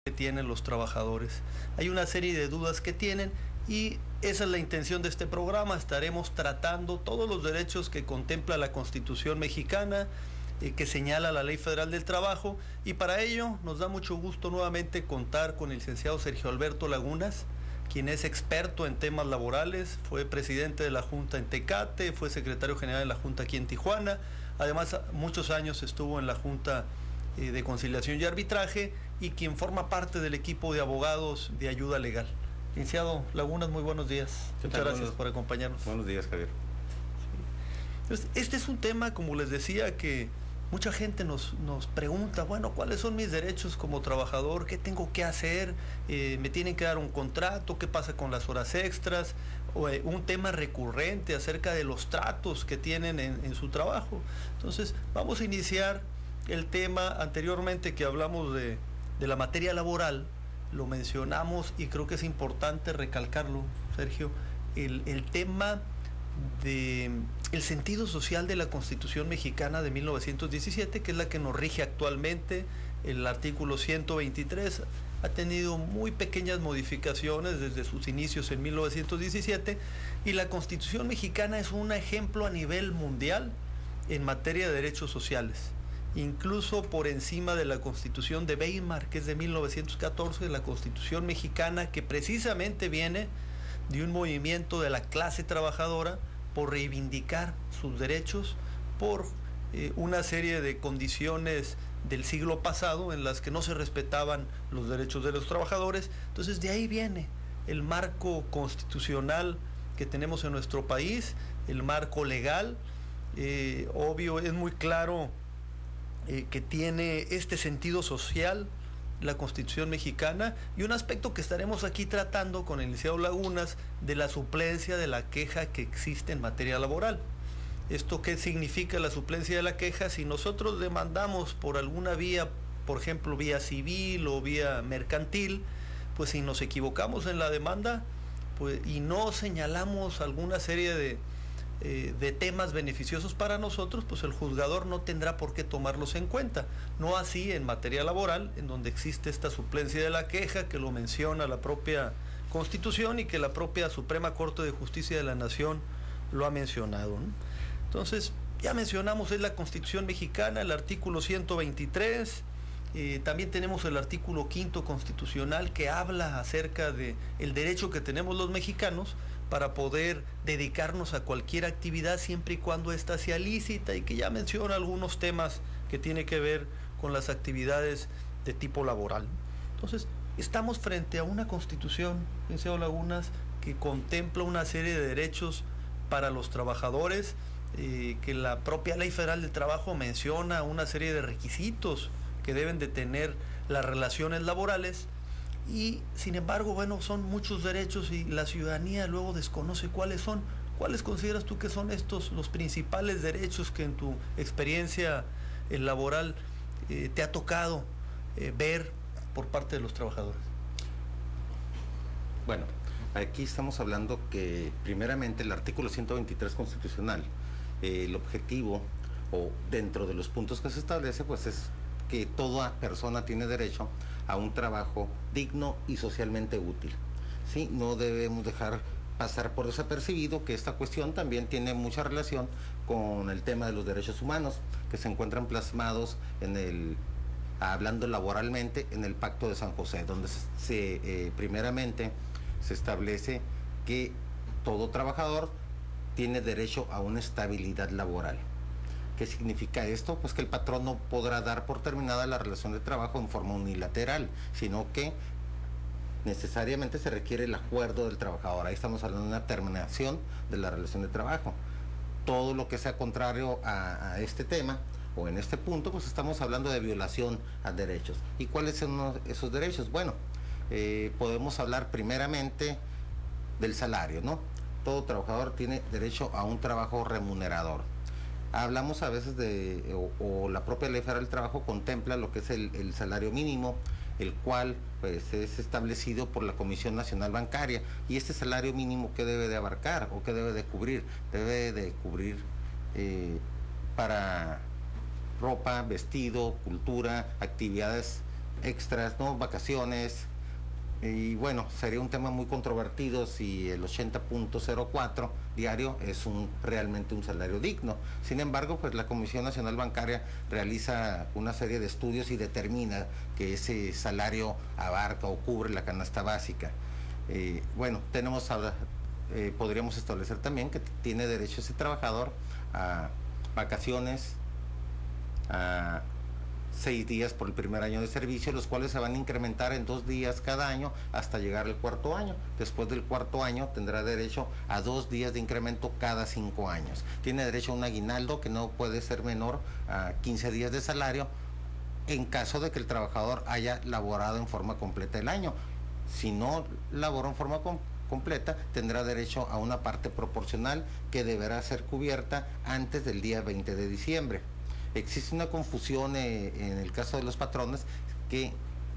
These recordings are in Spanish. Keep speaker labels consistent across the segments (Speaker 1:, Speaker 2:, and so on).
Speaker 1: que tienen los trabajadores. Hay una serie de dudas que tienen y esa es la intención de este programa. Estaremos tratando todos los derechos que contempla la Constitución mexicana, que señala la Ley Federal del Trabajo, y para ello nos da mucho gusto nuevamente contar con el licenciado Sergio Alberto Lagunas, quien es experto en temas laborales, fue presidente de la Junta en Tecate, fue secretario general de la Junta aquí en Tijuana, además muchos años estuvo en la Junta de Conciliación y Arbitraje, y quien forma parte del equipo de abogados de ayuda legal. Licenciado Lagunas, muy buenos días. Muchas gracias por acompañarnos.
Speaker 2: Buenos días, Javier.
Speaker 1: Entonces, este es un tema, como les decía, que mucha gente nos pregunta, bueno, ¿cuáles son mis derechos como trabajador? ¿Qué tengo que hacer? ¿Me tienen que dar un contrato? ¿Qué pasa con las horas extras? Un tema recurrente acerca de los tratos que tienen en su trabajo. Entonces, vamos a iniciar el tema. Anteriormente que hablamos de la materia laboral, lo mencionamos y creo que es importante recalcarlo, Sergio, el tema del sentido social de la Constitución mexicana de 1917, que es la que nos rige actualmente. El artículo 123 ha tenido muy pequeñas modificaciones desde sus inicios en 1917, y la Constitución mexicana es un ejemplo a nivel mundial en materia de derechos sociales, incluso por encima de la Constitución de Weimar, que es de 1914, la Constitución mexicana, que precisamente viene de un movimiento de la clase trabajadora por reivindicar sus derechos, por una serie de condiciones del siglo pasado en las que no se respetaban los derechos de los trabajadores. Entonces, de ahí viene el marco constitucional que tenemos en nuestro país, el marco legal. Obvio, es muy claro que tiene este sentido social la Constitución mexicana, y un aspecto que estaremos aquí tratando con el licenciado Lagunas, de la suplencia de la queja que existe en materia laboral. ¿Esto qué significa, la suplencia de la queja? Si nosotros demandamos por alguna vía, por ejemplo vía civil o vía mercantil, pues si nos equivocamos en la demanda, pues, y no señalamos alguna serie de temas beneficiosos para nosotros, pues el juzgador no tendrá por qué tomarlos en cuenta. No así en materia laboral, en donde existe esta suplencia de la queja, que lo menciona la propia Constitución y que la propia Suprema Corte de Justicia de la Nación lo ha mencionado, ¿no? Entonces, ya mencionamos, es la Constitución mexicana, el artículo 123. También tenemos el artículo 5º constitucional, que habla acerca de el derecho que tenemos los mexicanos para poder dedicarnos a cualquier actividad siempre y cuando ésta sea lícita, y que ya menciona algunos temas que tiene que ver con las actividades de tipo laboral. Entonces, estamos frente a una Constitución, licenciado Lagunas, que contempla una serie de derechos para los trabajadores, que la propia Ley Federal del Trabajo menciona una serie de requisitos que deben de tener las relaciones laborales, y sin embargo, bueno, son muchos derechos y la ciudadanía luego desconoce cuáles son. ¿Cuáles consideras tú que son estos los principales derechos que en tu experiencia laboral te ha tocado ver por parte de los trabajadores?
Speaker 2: Bueno, aquí estamos hablando que primeramente el artículo 123 constitucional, el objetivo, o dentro de los puntos que se establece, pues es que toda persona tiene derecho a un trabajo digno y socialmente útil. ¿Sí? No debemos dejar pasar por desapercibido que esta cuestión también tiene mucha relación con el tema de los derechos humanos, que se encuentran plasmados hablando laboralmente, en el Pacto de San José, donde primeramente se establece que todo trabajador tiene derecho a una estabilidad laboral. ¿Qué significa esto? Pues que el patrón no podrá dar por terminada la relación de trabajo en forma unilateral, sino que necesariamente se requiere el acuerdo del trabajador. Ahí estamos hablando de una terminación de la relación de trabajo. Todo lo que sea contrario a este tema, o en este punto, pues estamos hablando de violación a derechos. ¿Y cuáles son esos derechos? Bueno, podemos hablar primeramente del salario, ¿no? Todo trabajador tiene derecho a un trabajo remunerador. Hablamos a veces o la propia Ley Federal del Trabajo contempla lo que es el salario mínimo, el cual pues es establecido por la Comisión Nacional Bancaria. Y este salario mínimo, ¿qué debe de abarcar o qué debe de cubrir? Debe de cubrir para ropa, vestido, cultura, actividades extras, ¿no? Vacaciones. Y bueno, sería un tema muy controvertido si el 80.04 diario es realmente un salario digno. Sin embargo, pues la Comisión Nacional Bancaria realiza una serie de estudios y determina que ese salario abarca o cubre la canasta básica. Bueno, podríamos establecer también que tiene derecho ese trabajador a vacaciones, a 6 días por el primer año de servicio, los cuales se van a incrementar en 2 días cada año hasta llegar al 4.º año. Después del 4.º año tendrá derecho a 2 días de incremento cada 5 años. Tiene derecho a un aguinaldo que no puede ser menor a 15 días de salario en caso de que el trabajador haya laborado en forma completa el año. Si no laboró en forma completa, tendrá derecho a una parte proporcional que deberá ser cubierta antes del día 20 de diciembre. Existe una confusión en el caso de los patrones que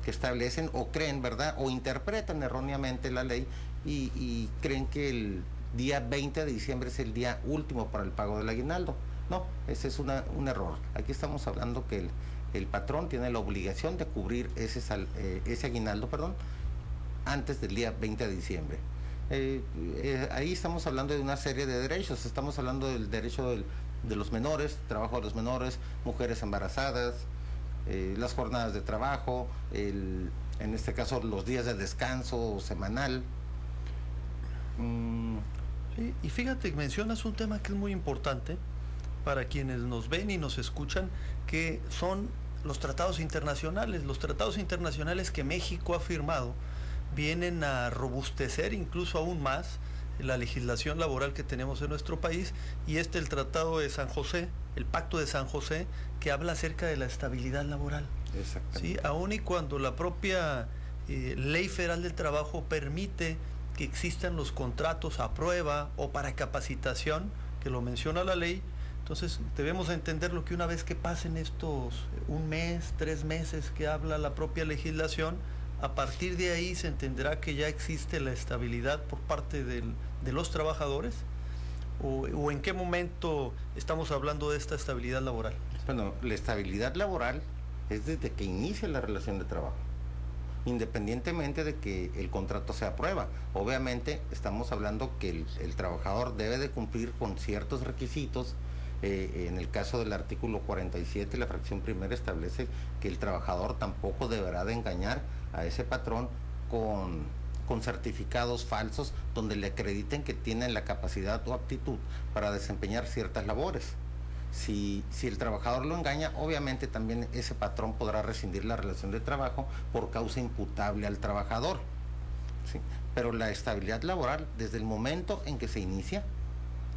Speaker 2: establecen o creen, ¿verdad?, o interpretan erróneamente la ley y creen que el día 20 de diciembre es el día último para el pago del aguinaldo. No, ese es un error. Aquí estamos hablando que el patrón tiene la obligación de cubrir ese aguinaldo, antes del día 20 de diciembre. Ahí estamos hablando de una serie de derechos. Estamos hablando del derecho de los menores, trabajo de los menores, mujeres embarazadas, las jornadas de trabajo, en este caso los días de descanso semanal.
Speaker 1: Sí, y fíjate, mencionas un tema que es muy importante para quienes nos ven y nos escuchan, que son los tratados internacionales. Los tratados internacionales que México ha firmado vienen a robustecer incluso aún más la legislación laboral que tenemos en nuestro país, y el Tratado de San José, el Pacto de San José, que habla acerca de la estabilidad laboral. ¿Sí? Aun y cuando la propia Ley Federal del Trabajo permite que existan los contratos a prueba o para capacitación, que lo menciona la ley, entonces debemos entender lo que una vez que pasen estos 1 mes, 3 meses que habla la propia legislación, a partir de ahí se entenderá que ya existe la estabilidad por parte de los trabajadores, o en qué momento estamos hablando de esta estabilidad laboral.
Speaker 2: Bueno, la estabilidad laboral es desde que inicia la relación de trabajo, independientemente de que el contrato se aprueba. Obviamente estamos hablando que el trabajador debe de cumplir con ciertos requisitos. En el caso del artículo 47, la fracción primera establece que el trabajador tampoco deberá de engañar a ese patrón con certificados falsos donde le acrediten que tienen la capacidad o aptitud para desempeñar ciertas labores. Si el trabajador lo engaña, obviamente también ese patrón podrá rescindir la relación de trabajo por causa imputable al trabajador. ¿Sí? Pero la estabilidad laboral, desde el momento en que se inicia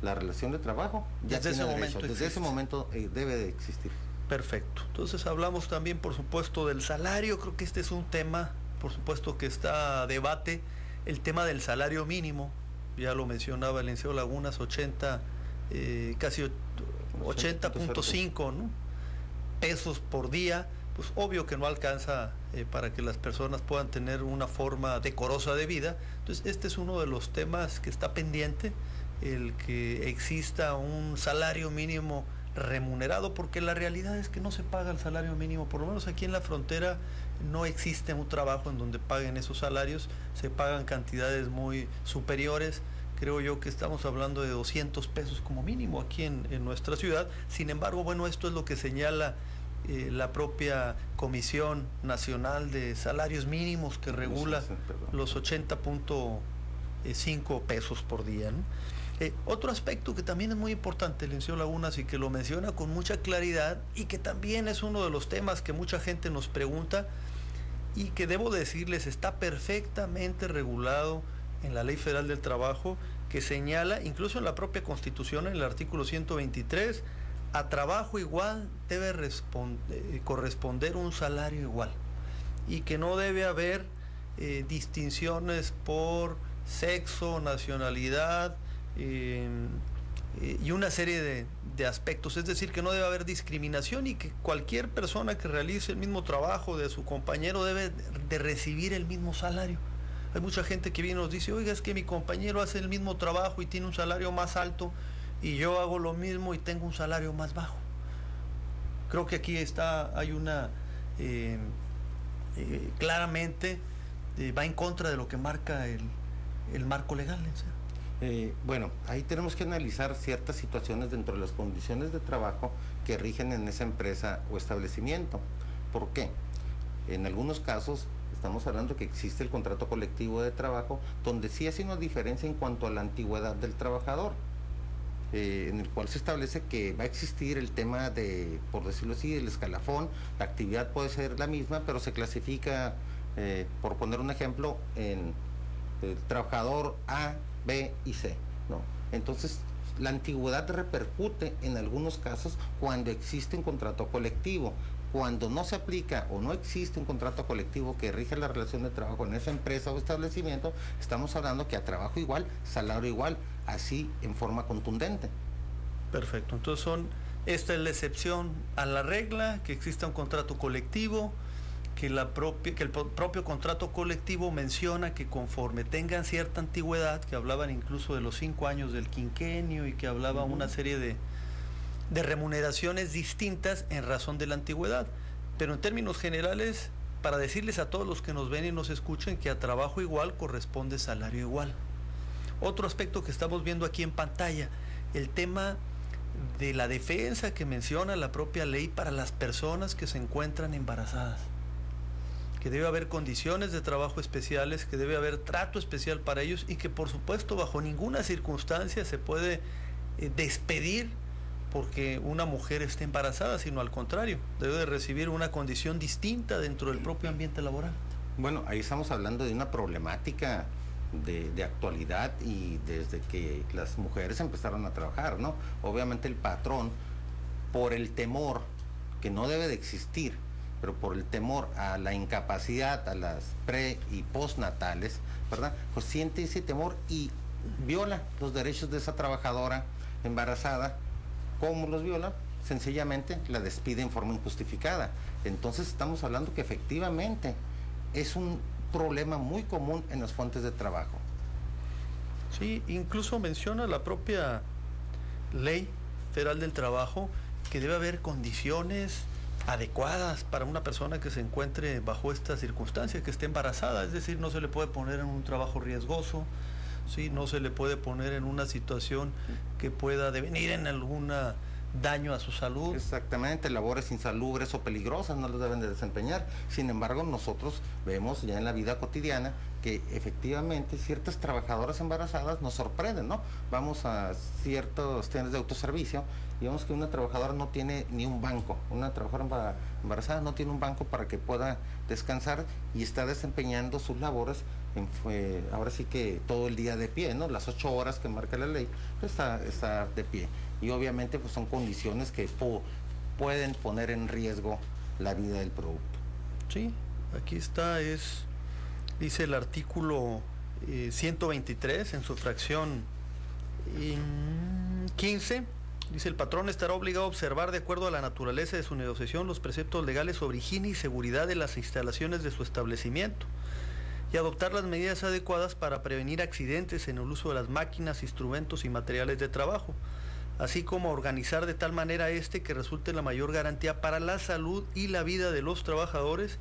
Speaker 2: la relación de trabajo, ya tiene derecho. Desde ese momento debe de existir.
Speaker 1: Perfecto. Entonces hablamos también, por supuesto, del salario. Creo que este es un tema, por supuesto, que está a debate. El tema del salario mínimo, ya lo mencionaba el licenciado Lagunas, casi 80.5, ¿no?, pesos por día. Pues obvio que no alcanza para que las personas puedan tener una forma decorosa de vida. Entonces este es uno de los temas que está pendiente, el que exista un salario mínimo remunerado, porque la realidad es que no se paga el salario mínimo. Por lo menos aquí en la frontera no existe un trabajo en donde paguen esos salarios. Se pagan cantidades muy superiores. Creo yo que estamos hablando de 200 pesos como mínimo aquí en nuestra ciudad. Sin embargo, bueno, esto es lo que señala la propia Comisión Nacional de Salarios Mínimos, que regula los 80.5 pesos por día, ¿no? Otro aspecto que también es muy importante, licenciado Lagunas, y que lo menciona con mucha claridad, y que también es uno de los temas que mucha gente nos pregunta, y que debo decirles está perfectamente regulado en la Ley Federal del Trabajo, que señala, incluso en la propia Constitución, en el artículo 123, a trabajo igual debe corresponder un salario igual, y que no debe haber distinciones por sexo, nacionalidad, y una serie de aspectos. Es decir, que no debe haber discriminación, y que cualquier persona que realice el mismo trabajo de su compañero debe de recibir el mismo salario. Hay mucha gente que viene y nos dice: oiga, es que mi compañero hace el mismo trabajo y tiene un salario más alto, y yo hago lo mismo y tengo un salario más bajo. Creo que aquí hay una claramente va en contra de lo que marca el marco legal.
Speaker 2: Bueno, ahí tenemos que analizar ciertas situaciones dentro de las condiciones de trabajo que rigen en esa empresa o establecimiento. ¿Por qué? En algunos casos estamos hablando que existe el contrato colectivo de trabajo, donde sí hace una diferencia en cuanto a la antigüedad del trabajador, en el cual se establece que va a existir el tema de, por decirlo así, el escalafón. La actividad puede ser la misma, pero se clasifica, por poner un ejemplo, en el trabajador A, B y C, ¿no? Entonces, la antigüedad repercute en algunos casos cuando existe un contrato colectivo. Cuando no se aplica o no existe un contrato colectivo que rige la relación de trabajo en esa empresa o establecimiento, estamos hablando que a trabajo igual, salario igual, así en forma contundente.
Speaker 1: Perfecto, entonces esta es la excepción a la regla, que exista un contrato colectivo, que el propio contrato colectivo menciona que conforme tengan cierta antigüedad, que hablaban incluso de los 5 años del quinquenio y que hablaba una serie de remuneraciones distintas en razón de la antigüedad. Pero en términos generales, para decirles a todos los que nos ven y nos escuchen que a trabajo igual corresponde salario igual. Otro aspecto que estamos viendo aquí en pantalla, el tema de la defensa que menciona la propia ley para las personas que se encuentran embarazadas, que debe haber condiciones de trabajo especiales, que debe haber trato especial para ellos y que por supuesto bajo ninguna circunstancia se puede despedir porque una mujer esté embarazada, sino al contrario, debe de recibir una condición distinta dentro del propio ambiente laboral.
Speaker 2: Bueno, ahí estamos hablando de una problemática de actualidad y desde que las mujeres empezaron a trabajar, ¿no? Obviamente el patrón, por el temor que no debe de existir, pero por el temor a la incapacidad, a las pre y postnatales, ¿verdad? Pues siente ese temor y viola los derechos de esa trabajadora embarazada. ¿Cómo los viola? Sencillamente la despide en forma injustificada. Entonces estamos hablando que efectivamente es un problema muy común en las fuentes de trabajo.
Speaker 1: Sí, incluso menciona la propia Ley Federal del Trabajo que debe haber condiciones adecuadas para una persona que se encuentre bajo esta circunstancia, que esté embarazada. Es decir, no se le puede poner en un trabajo riesgoso, ¿sí? No se le puede poner en una situación que pueda devenir en algún daño a su salud.
Speaker 2: Exactamente, labores insalubres o peligrosas no los deben de desempeñar. Sin embargo, nosotros vemos ya en la vida cotidiana que efectivamente ciertas trabajadoras embarazadas nos sorprenden, ¿no? Vamos a ciertos tiendas de autoservicio y vemos que una trabajadora no tiene ni un banco, una trabajadora embarazada no tiene un banco para que pueda descansar y está desempeñando sus labores ahora sí que todo el día de pie, ¿no? Las 8 horas que marca la ley, pues está de pie. Y obviamente pues son condiciones que pueden poner en riesgo la vida del producto.
Speaker 1: Sí, aquí está, dice el artículo 123 en su fracción 15, dice: el patrón estará obligado a observar de acuerdo a la naturaleza de su negociación los preceptos legales sobre higiene y seguridad de las instalaciones de su establecimiento y adoptar las medidas adecuadas para prevenir accidentes en el uso de las máquinas, instrumentos y materiales de trabajo, así como organizar de tal manera que resulte la mayor garantía para la salud y la vida de los trabajadores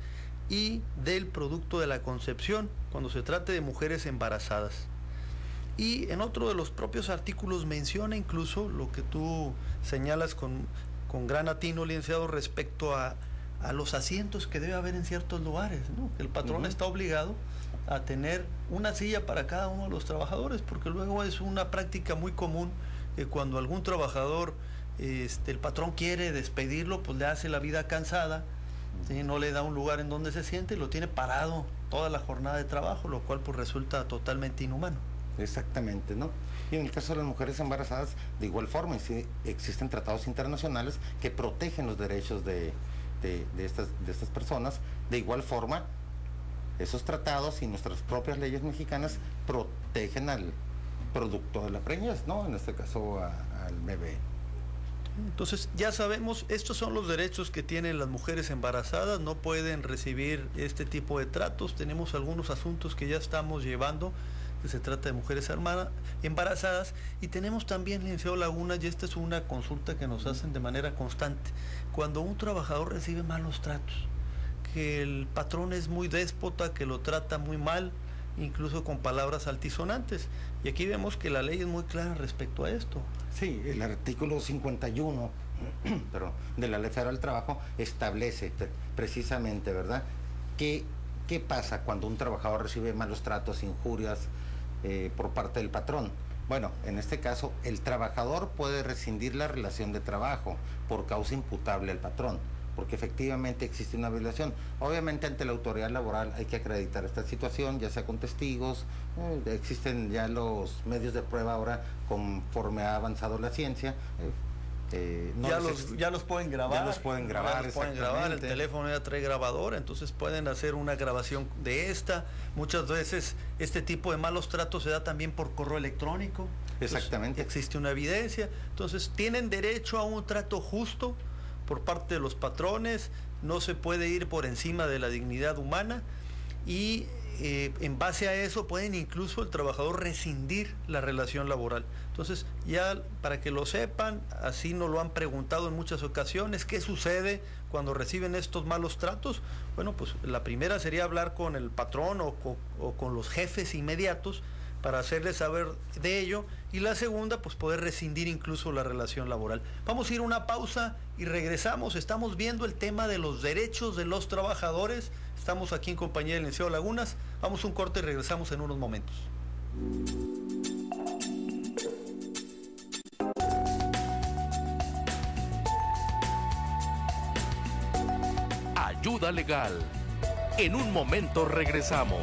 Speaker 1: y del producto de la concepción cuando se trate de mujeres embarazadas. Y en otro de los propios artículos menciona incluso lo que tú señalas con gran atino, licenciado, respecto a los asientos que debe haber en ciertos lugares, ¿no? El patrón está obligado a tener una silla para cada uno de los trabajadores, porque luego es una práctica muy común que cuando algún trabajador, el patrón quiere despedirlo, pues le hace la vida cansada, ¿sí? No le da un lugar en donde se siente y lo tiene parado toda la jornada de trabajo, lo cual pues resulta totalmente inhumano.
Speaker 2: Exactamente, ¿no? Y en el caso de las mujeres embarazadas, de igual forma, existen tratados internacionales que protegen los derechos de estas personas. De igual forma, esos tratados y nuestras propias leyes mexicanas protegen al producto de la preñez, ¿no? En este caso al bebé.
Speaker 1: Entonces ya sabemos, estos son los derechos que tienen las mujeres embarazadas, no pueden recibir este tipo de tratos. Tenemos algunos asuntos que ya estamos llevando, que se trata de mujeres embarazadas, y tenemos también, licenciado Laguna, y esta es una consulta que nos hacen de manera constante: cuando un trabajador recibe malos tratos, que el patrón es muy déspota, que lo trata muy mal, incluso con palabras altisonantes. Y aquí vemos que la ley es muy clara respecto a esto.
Speaker 2: Sí, el artículo 51 perdón, de la Ley Federal del Trabajo establece precisamente, ¿verdad?, qué pasa cuando un trabajador recibe malos tratos, injurias por parte del patrón. Bueno, en este caso, el trabajador puede rescindir la relación de trabajo por causa imputable al patrón, porque efectivamente existe una violación. Obviamente ante la autoridad laboral hay que acreditar esta situación, ya sea con testigos, existen ya los medios de prueba ahora conforme ha avanzado la ciencia.
Speaker 1: Ya los pueden grabar.
Speaker 2: Ya los pueden grabar,
Speaker 1: el teléfono ya trae grabador, entonces pueden hacer una grabación de esta. Muchas veces este tipo de malos tratos se da también por correo electrónico.
Speaker 2: Exactamente.
Speaker 1: Entonces, existe una evidencia. Entonces tienen derecho a un trato justo por parte de los patrones, no se puede ir por encima de la dignidad humana y en base a eso pueden incluso el trabajador rescindir la relación laboral. Entonces, ya para que lo sepan, así nos lo han preguntado en muchas ocasiones, ¿qué sucede cuando reciben estos malos tratos? Bueno, pues la primera sería hablar con el patrón o con los jefes inmediatos para hacerles saber de ello, y la segunda, pues poder rescindir incluso la relación laboral. Vamos a ir a una pausa y regresamos. Estamos viendo el tema de los derechos de los trabajadores. Estamos aquí en compañía del licenciado Lagunas. Vamos a un corte y regresamos en unos momentos.
Speaker 3: Ayuda legal. En un momento regresamos.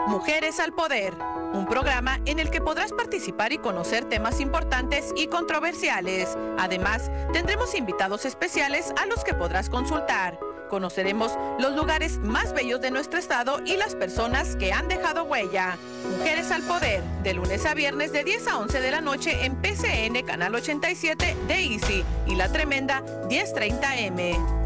Speaker 4: Mujeres al Poder, un programa en el que podrás participar y conocer temas importantes y controversiales. Además, tendremos invitados especiales a los que podrás consultar. Conoceremos los lugares más bellos de nuestro estado y las personas que han dejado huella. Mujeres al Poder, de lunes a viernes de 10 a 11 de la noche en PCN Canal 87 de Easy y La Tremenda 1030M.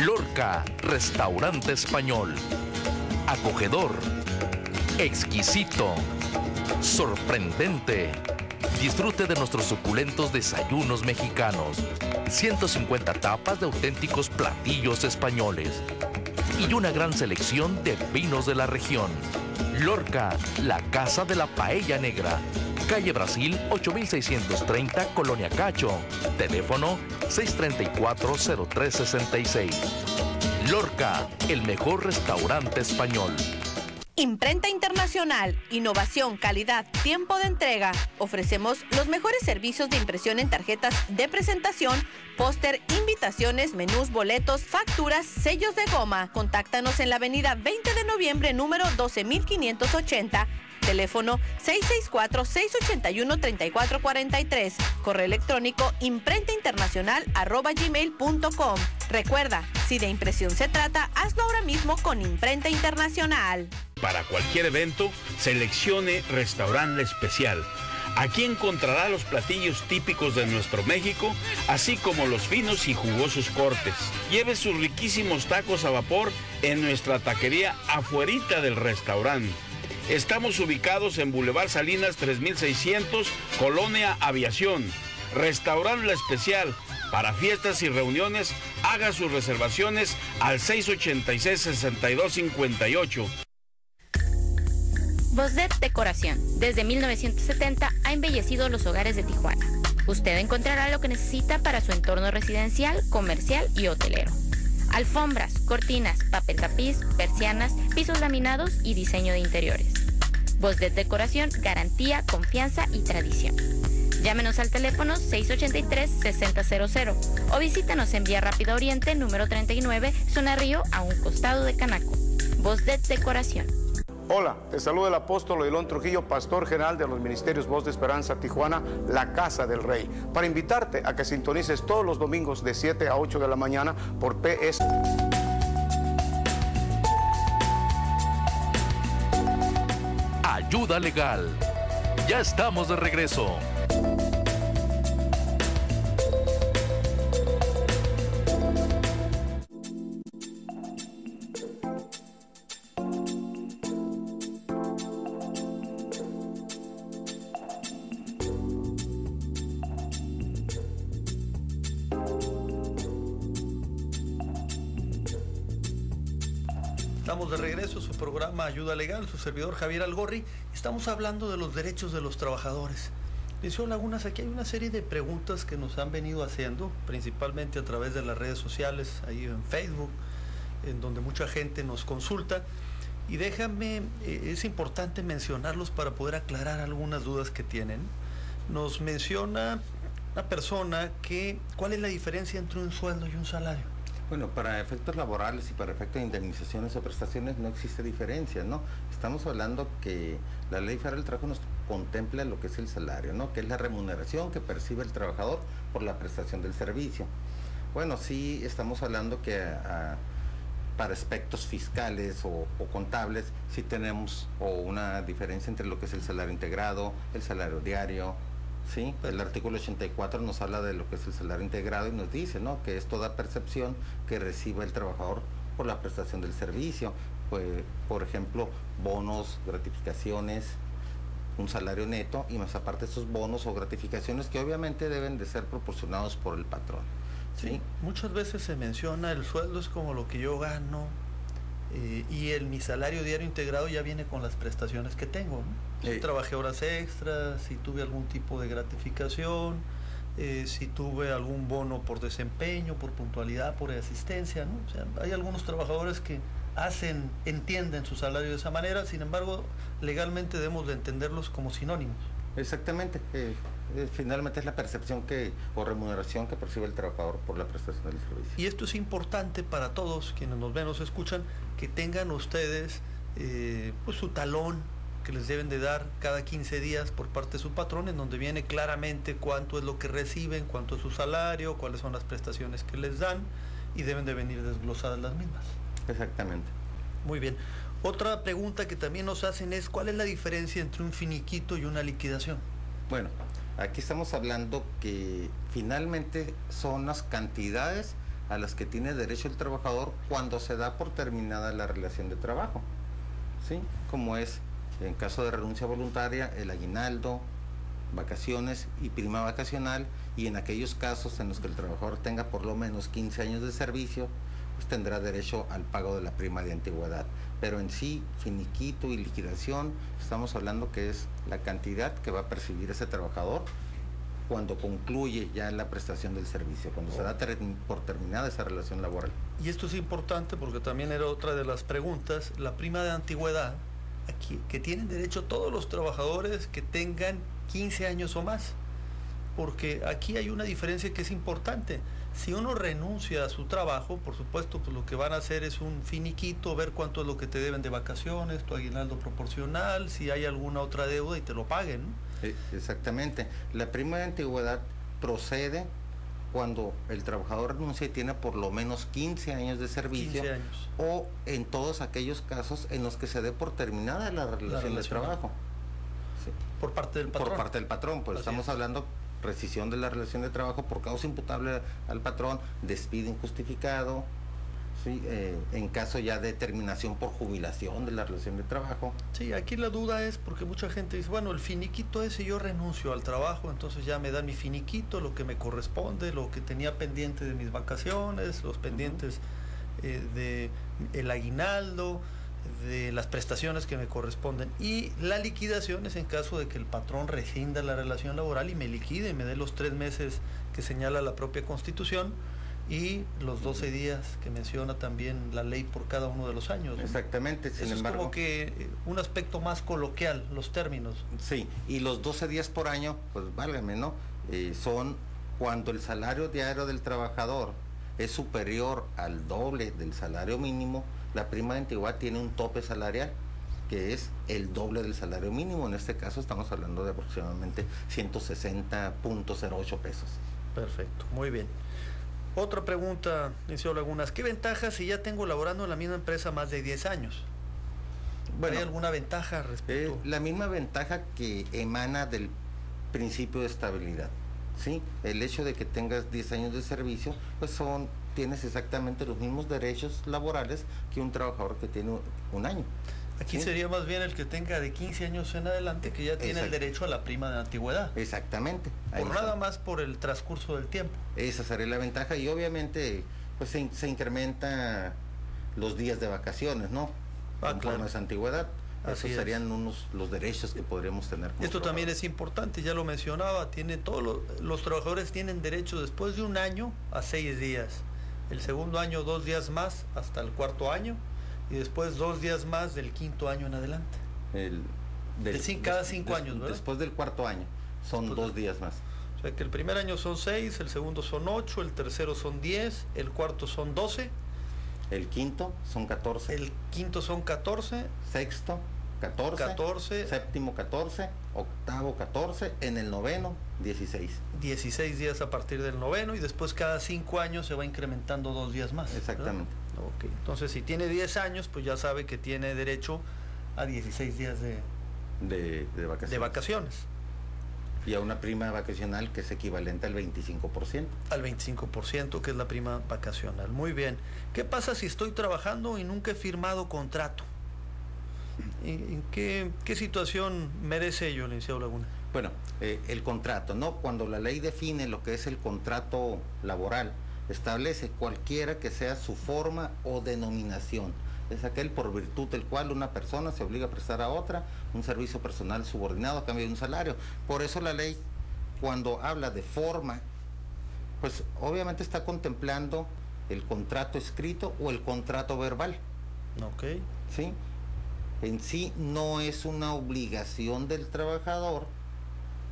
Speaker 3: Lorca, restaurante español. Acogedor, exquisito, sorprendente. Disfrute de nuestros suculentos desayunos mexicanos, 150 tapas de auténticos platillos españoles y una gran selección de vinos de la región. Lorca, la casa de la paella negra. Calle Brasil, 8630, Colonia Cacho. Teléfono 634-0366. Lorca, el mejor restaurante español.
Speaker 4: Imprenta Internacional, innovación, calidad, tiempo de entrega. Ofrecemos los mejores servicios de impresión en tarjetas de presentación, póster, invitaciones, menús, boletos, facturas, sellos de goma. Contáctanos en la avenida 20 de noviembre, número 12580. Teléfono 664-681-3443. Correo electrónico imprentainternacional@gmail.com. Recuerda, si de impresión se trata, hazlo ahora mismo con Imprenta Internacional.
Speaker 5: Para cualquier evento, seleccione Restaurante Especial. Aquí encontrará los platillos típicos de nuestro México, así como los finos y jugosos cortes. Lleve sus riquísimos tacos a vapor en nuestra taquería afuerita del restaurante. Estamos ubicados en Boulevard Salinas 3600, Colonia Aviación. Restaurante La Especial. Para fiestas y reuniones, haga sus reservaciones al 686-6258.
Speaker 6: Bosdet Decoración. Desde 1970 ha embellecido los hogares de Tijuana. Usted encontrará lo que necesita para su entorno residencial, comercial y hotelero. Alfombras, cortinas, papel tapiz, persianas, pisos laminados y diseño de interiores. Bosdet Decoración, garantía, confianza y tradición. Llámenos al teléfono 683-6000 o visítanos en Vía Rápida Oriente, número 39, Zona Río, a un costado de Canaco. Bosdet Decoración.
Speaker 7: Hola, te saluda el apóstol Oilón Trujillo, pastor general de los ministerios Voz de Esperanza Tijuana, la Casa del Rey, para invitarte a que sintonices todos los domingos de 7 a 8 de la mañana por PS.
Speaker 3: Ayuda legal. Ya estamos de regreso.
Speaker 1: Estamos de regreso a su programa Ayuda Legal, su servidor Javier Algorri. Estamos hablando de los derechos de los trabajadores. Licenciado Lagunas, aquí hay una serie de preguntas que nos han venido haciendo, principalmente a través de las redes sociales, ahí en Facebook, en donde mucha gente nos consulta. Y déjame, es importante mencionarlos para poder aclarar algunas dudas que tienen. Nos menciona una persona que, ¿cuál es la diferencia entre un sueldo y un salario?
Speaker 2: Bueno, para efectos laborales y para efectos de indemnizaciones o prestaciones no existe diferencia, ¿no? Estamos hablando que la Ley Federal del Trabajo nos contempla lo que es el salario, ¿no? Que es la remuneración que percibe el trabajador por la prestación del servicio. Bueno, sí estamos hablando que para aspectos fiscales o contables sí tenemos una diferencia entre lo que es el salario integrado, el salario diario. Sí, el artículo 84 nos habla de lo que es el salario integrado y nos dice, ¿no?, que es toda percepción que recibe el trabajador por la prestación del servicio. Pues, por ejemplo, bonos, gratificaciones, un salario neto y más aparte esos bonos o gratificaciones que obviamente deben de ser proporcionados por el patrón. ¿Sí?
Speaker 1: Muchas veces se menciona el sueldo es como lo que yo gano y mi salario diario integrado ya viene con las prestaciones que tengo, ¿no? Si trabajé horas extras, si tuve algún tipo de gratificación, si tuve algún bono por desempeño, por puntualidad, por asistencia, ¿no? O sea, hay algunos trabajadores que entienden su salario de esa manera, sin embargo, legalmente debemos de entenderlos como sinónimos.
Speaker 2: Exactamente, finalmente es la percepción o remuneración que percibe el trabajador por la prestación del servicio.
Speaker 1: Y esto es importante para todos quienes nos ven, nos escuchan, que tengan ustedes pues su talón que les deben de dar cada 15 días por parte de su patrón, en donde viene claramente cuánto es lo que reciben, cuánto es su salario, cuáles son las prestaciones que les dan, y deben de venir desglosadas las mismas.
Speaker 2: Exactamente.
Speaker 1: Muy bien. Otra pregunta que también nos hacen es, ¿cuál es la diferencia entre un finiquito y una liquidación?
Speaker 2: Bueno, aquí estamos hablando que finalmente son las cantidades a las que tiene derecho el trabajador cuando se da por terminada la relación de trabajo, ¿sí? Como es, en caso de renuncia voluntaria, el aguinaldo, vacaciones y prima vacacional, y en aquellos casos en los que el trabajador tenga por lo menos 15 años de servicio, pues tendrá derecho al pago de la prima de antigüedad. Pero en sí, finiquito y liquidación, estamos hablando que es la cantidad que va a percibir ese trabajador cuando concluye ya la prestación del servicio, cuando se da por terminada esa relación laboral.
Speaker 1: Y esto es importante porque también era otra de las preguntas, la prima de antigüedad, aquí, que tienen derecho todos los trabajadores que tengan 15 años o más, porque aquí hay una diferencia que es importante. Si uno renuncia a su trabajo, por supuesto, pues lo que van a hacer es un finiquito, ver cuánto es lo que te deben de vacaciones, tu aguinaldo proporcional, si hay alguna otra deuda y te lo paguen, ¿no?
Speaker 2: Exactamente. La prima de antigüedad procede cuando el trabajador renuncia y tiene por lo menos 15 años de servicio,
Speaker 1: 15 años.
Speaker 2: O en todos aquellos casos en los que se dé por terminada la relación de trabajo. Sí.
Speaker 1: Por parte del patrón.
Speaker 2: Por parte del patrón, pues estamos hablando rescisión de la relación de trabajo por causa imputable al patrón, despido injustificado, ¿sí? En caso ya de terminación por jubilación de la relación de trabajo.
Speaker 1: Sí, aquí la duda es porque mucha gente dice, bueno, el finiquito ese, yo renuncio al trabajo, entonces ya me dan mi finiquito, lo que me corresponde, lo que tenía pendiente de mis vacaciones, los pendientes de el aguinaldo, de las prestaciones que me corresponden, y la liquidación es en caso de que el patrón rescinda la relación laboral y me liquide, me dé los 3 meses que señala la propia Constitución y los 12 días que menciona también la ley por cada uno de los años, ¿no?
Speaker 2: Exactamente. Sin
Speaker 1: Eso
Speaker 2: embargo,
Speaker 1: es como que un aspecto más coloquial, los términos.
Speaker 2: Sí, y los 12 días por año, pues válgame, ¿no? Son cuando el salario diario del trabajador es superior al doble del salario mínimo. La prima de antigüedad tiene un tope salarial que es el doble del salario mínimo. En este caso estamos hablando de aproximadamente 160.08 pesos.
Speaker 1: Perfecto, muy bien. Otra pregunta, licenciado Lagunas, ¿qué ventajas si ya tengo laborando en la misma empresa más de 10 años? Bueno, ¿hay alguna ventaja respecto?
Speaker 2: La misma ventaja que emana del principio de estabilidad, ¿sí? El hecho de que tengas 10 años de servicio, pues tienes exactamente los mismos derechos laborales que un trabajador que tiene un año.
Speaker 1: Aquí, ¿sí?, sería más bien el que tenga de 15 años en adelante que ya tiene el derecho a la prima de antigüedad.
Speaker 2: Exactamente.
Speaker 1: Por nada más por el transcurso del tiempo.
Speaker 2: Esa sería la ventaja y obviamente pues se incrementa los días de vacaciones, ¿no? Conforme a esa antigüedad. Esos serían los derechos que podríamos tener.
Speaker 1: Esto también es importante, ya lo mencionaba, todos los trabajadores tienen derecho después de un año a 6 días. El segundo año 2 días más hasta el cuarto año y después 2 días más del quinto año en adelante. Cada 5 años, ¿verdad?
Speaker 2: Después del cuarto año son 2 días más.
Speaker 1: O sea que el primer año son 6, el segundo son 8, el tercero son 10, el cuarto son 12.
Speaker 2: El quinto son 14.
Speaker 1: El quinto son 14.
Speaker 2: Sexto, 14. Séptimo, 14. Octavo, 14. En el noveno, 16.
Speaker 1: 16 días a partir del noveno y después cada 5 años se va incrementando 2 días más.
Speaker 2: Exactamente.
Speaker 1: Okay. Entonces, si tiene 10 años, pues ya sabe que tiene derecho a 16 días de vacaciones.
Speaker 2: Y a una prima vacacional que es equivalente al 25%.
Speaker 1: Al 25%, que es la prima vacacional. Muy bien. ¿Qué pasa si estoy trabajando y nunca he firmado contrato? ¿En qué situación merece ello, licenciado Laguna?
Speaker 2: Bueno, el contrato, ¿no? Cuando la ley define lo que es el contrato laboral, establece cualquiera que sea su forma o denominación. Es aquel por virtud del cual una persona se obliga a prestar a otra un servicio personal subordinado a cambio de un salario. Por eso la ley, cuando habla de forma, pues obviamente está contemplando el contrato escrito o el contrato verbal.
Speaker 1: Ok.
Speaker 2: ¿Sí? En sí no es una obligación del trabajador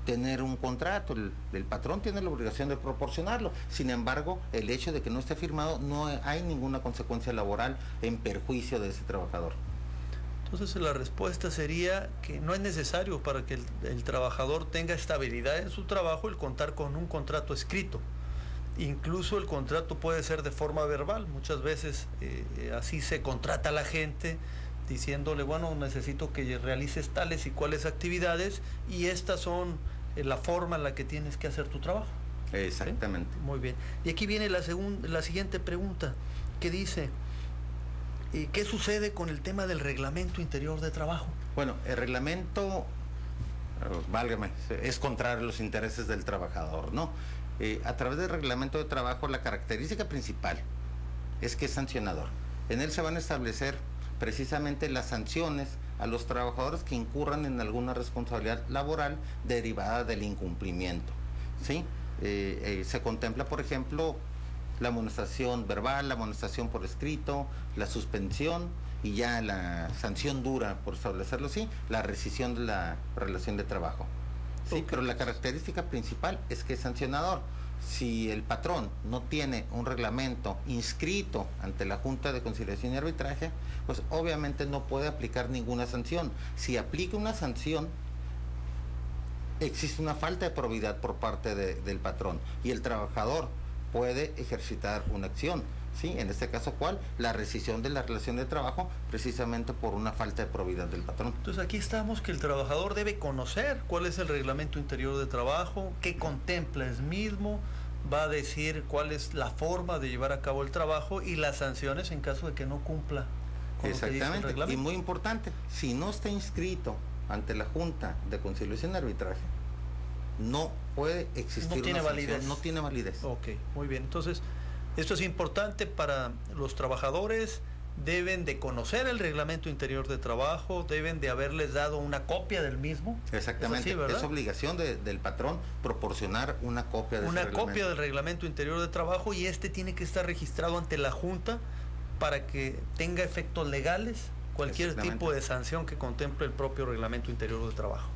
Speaker 2: tener un contrato, el patrón tiene la obligación de proporcionarlo. Sin embargo, el hecho de que no esté firmado, no hay ninguna consecuencia laboral en perjuicio de ese trabajador.
Speaker 1: Entonces la respuesta sería que no es necesario para que el trabajador tenga estabilidad en su trabajo el contar con un contrato escrito. Incluso el contrato puede ser de forma verbal. Muchas veces así se contrata a la gente diciéndole, bueno, necesito que realices tales y cuales actividades y estas son la forma en la que tienes que hacer tu trabajo.
Speaker 2: Exactamente.
Speaker 1: ¿Sí? Muy bien. Y aquí viene la siguiente pregunta, que dice, ¿qué sucede con el tema del reglamento interior de trabajo?
Speaker 2: Bueno, el reglamento, válgame, es contrario a los intereses del trabajador, ¿no? A través del reglamento de trabajo, la característica principal es que es sancionador. En él se van a establecer precisamente las sanciones a los trabajadores que incurran en alguna responsabilidad laboral derivada del incumplimiento, ¿sí? Se contempla, por ejemplo, la amonestación verbal, la amonestación por escrito, la suspensión y ya la sanción dura, por establecerlo así, la rescisión de la relación de trabajo. Sí, pero la característica principal es que es sancionador. Si el patrón no tiene un reglamento inscrito ante la Junta de Conciliación y Arbitraje, pues obviamente no puede aplicar ninguna sanción. Si aplica una sanción, existe una falta de probidad por parte del patrón y el trabajador puede ejercitar una acción. ¿Sí? En este caso, ¿cuál? La rescisión de la relación de trabajo, precisamente por una falta de probidad del patrón.
Speaker 1: Entonces aquí estamos que el trabajador debe conocer cuál es el reglamento interior de trabajo, qué contempla el mismo, va a decir cuál es la forma de llevar a cabo el trabajo y las sanciones en caso de que no cumpla con lo que dice el reglamento.
Speaker 2: Y muy importante, si no está inscrito ante la Junta de Conciliación y Arbitraje, no puede existir
Speaker 1: una sanción,
Speaker 2: no tiene validez.
Speaker 1: Ok, muy bien. Entonces, esto es importante para los trabajadores, deben de conocer el reglamento interior de trabajo, deben de haberles dado una copia del mismo.
Speaker 2: Exactamente, es obligación del patrón proporcionar una copia de
Speaker 1: una copia del reglamento interior de trabajo y este tiene que estar registrado ante la Junta para que tenga efectos legales cualquier tipo de sanción que contemple el propio reglamento interior de trabajo.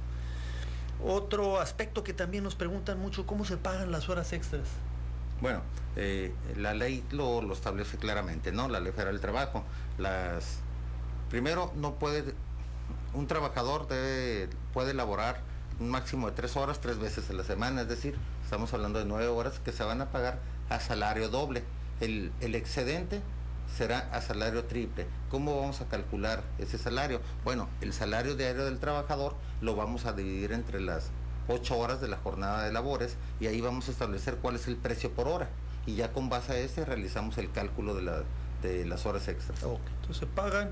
Speaker 1: Otro aspecto que también nos preguntan mucho, ¿cómo se pagan las horas extras?
Speaker 2: Bueno, la ley lo establece claramente, ¿no? La Ley Federal del Trabajo. Primero, un trabajador puede elaborar un máximo de 3 horas 3 veces a la semana, es decir, estamos hablando de 9 horas que se van a pagar a salario doble. El excedente será a salario triple. ¿Cómo vamos a calcular ese salario? Bueno, el salario diario del trabajador lo vamos a dividir entre las 8 horas de la jornada de labores y ahí vamos a establecer cuál es el precio por hora y ya con base a ese realizamos el cálculo de las horas extras.
Speaker 1: Okay. Entonces pagan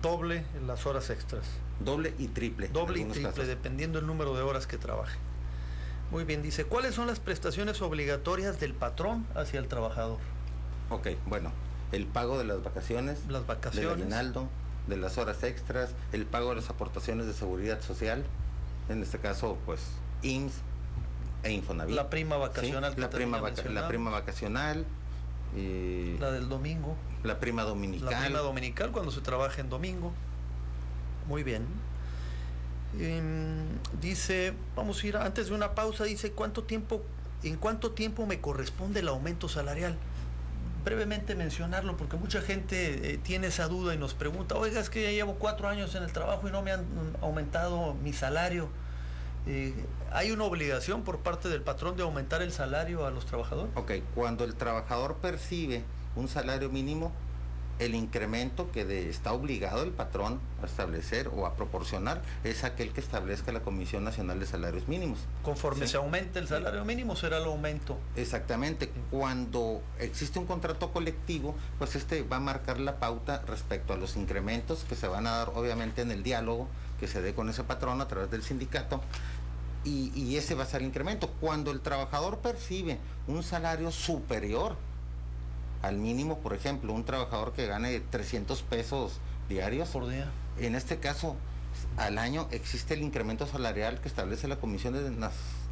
Speaker 1: doble en las horas extras.
Speaker 2: Doble y triple.
Speaker 1: Doble y triple, dependiendo del número de horas que trabaje. Muy bien, dice, ¿cuáles son las prestaciones obligatorias del patrón hacia el trabajador?
Speaker 2: Ok, bueno, el pago de las vacaciones, del aguinaldo, de las horas extras, el pago de las aportaciones de seguridad social, en este caso pues IMSS e Infonavit.
Speaker 1: La prima vacacional.
Speaker 2: ¿Sí? La prima vacacional.
Speaker 1: La del domingo.
Speaker 2: La prima dominical.
Speaker 1: La prima dominical cuando se trabaja en domingo. Muy bien. Dice, vamos a ir antes de una pausa, dice, ¿en cuánto tiempo me corresponde el aumento salarial? Brevemente mencionarlo porque mucha gente tiene esa duda y nos pregunta, oiga, es que ya llevo 4 años en el trabajo y no me han aumentado mi salario. ¿Hay una obligación por parte del patrón de aumentar el salario a los trabajadores?
Speaker 2: Ok, cuando el trabajador percibe un salario mínimo, el incremento que está obligado el patrón a establecer o a proporcionar es aquel que establezca la Comisión Nacional de Salarios Mínimos.
Speaker 1: Conforme
Speaker 2: ¿sí?
Speaker 1: se aumente el salario mínimo, será el aumento.
Speaker 2: Exactamente. Cuando existe un contrato colectivo, pues va a marcar la pauta respecto a los incrementos que se van a dar, obviamente, en el diálogo que se dé con ese patrón a través del sindicato, y ese va a ser el incremento. Cuando el trabajador percibe un salario superior al mínimo, por ejemplo, un trabajador que gane 300 pesos diarios
Speaker 1: por día,
Speaker 2: en este caso al año existe el incremento salarial que establece la Comisión